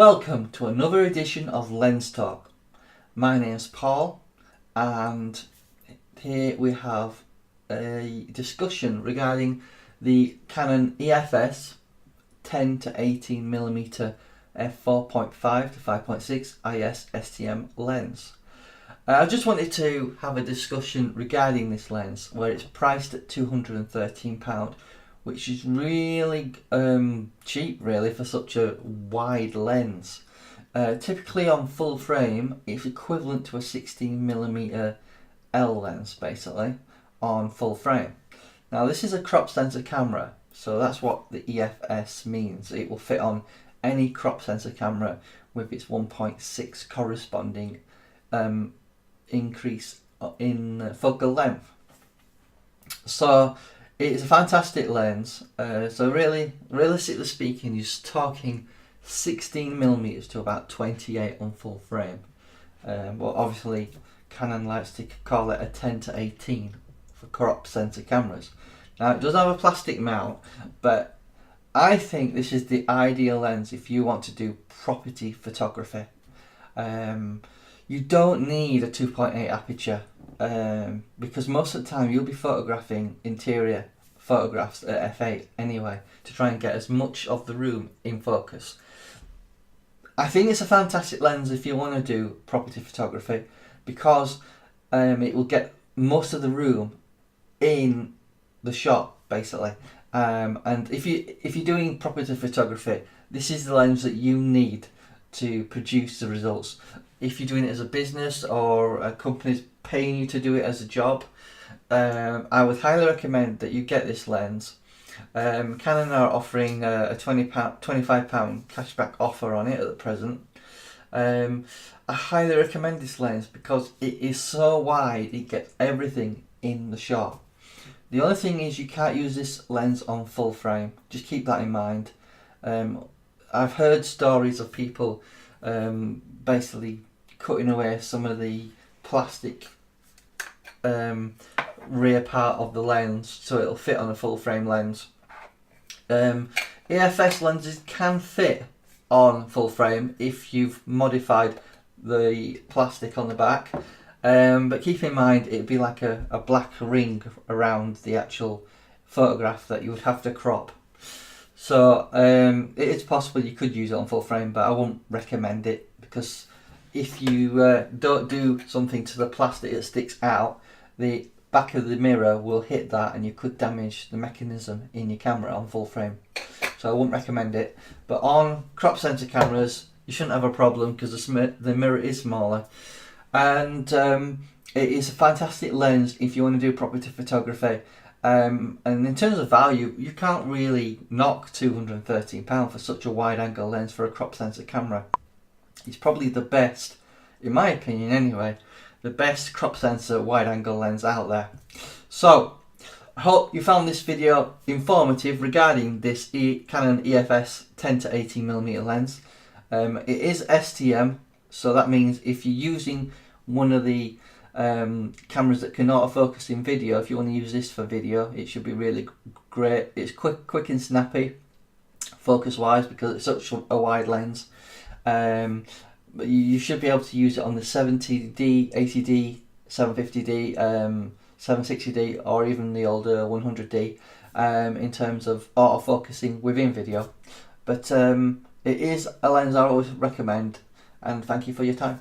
Welcome to another edition of Lens Talk. My name's Paul, and here we have a discussion regarding the Canon EF S 10 to 18mm f4.5 to 5.6 IS STM lens. I just wanted to have a discussion regarding this lens, where it's priced at £213, which is really cheap really for such a wide lens. Typically on full frame it's equivalent to a 16mm L lens basically on full frame. Now this is a crop sensor camera, so that's what the EFS means. It will fit on any crop sensor camera with its 1.6 corresponding increase in focal length. So it's a fantastic lens. So really, realistically speaking, you're talking 16mm to about 28 on full frame. But obviously Canon likes to call it a 10 to 18 for crop sensor cameras. Now it does have a plastic mount, but I think this is the ideal lens if you want to do property photography. You don't need a 2.8 aperture because most of the time you'll be photographing interior photographs at f8 anyway, to try and get as much of the room in focus. I think it's a fantastic lens if you want to do property photography, because it will get most of the room in the shot basically. And if you're doing property photography, this is the lens that you need to produce the results. If you're doing it as a business or a company's paying you to do it as a job, I would highly recommend that you get this lens. Canon are offering a £25 cashback offer on it at the present. I highly recommend this lens because it is so wide, it gets everything in the shot. The only thing is you can't use this lens on full frame, just keep that in mind. I've heard stories of people basically cutting away some of the plastic rear part of the lens so it'll fit on a full frame lens. EFS lenses can fit on full frame if you've modified the plastic on the back, but keep in mind it'd be like a black ring around the actual photograph that you would have to crop. So it is possible you could use it on full frame, but I won't recommend it, because if you don't do something to the plastic that sticks out, the back of the mirror will hit that and you could damage the mechanism in your camera on full frame. So I wouldn't recommend it. But on crop sensor cameras you shouldn't have a problem, because the mirror is smaller, and it is a fantastic lens if you want to do property photography. And in terms of value, you can't really knock £213 for such a wide angle lens for a crop sensor camera. It's probably the best, in my opinion anyway, the best crop sensor wide angle lens out there. So I hope you found this video informative regarding this Canon EF S 10 to 18mm lens. It is STM, so that means if you're using one of the cameras that can autofocus in video, if you want to use this for video, it should be really great. It's quick and snappy focus wise because it's such a wide lens. But you should be able to use it on the 70D, 80D, 750D, 760D, or even the older 100D in terms of autofocusing within video. But it is a lens I always recommend, and thank you for your time.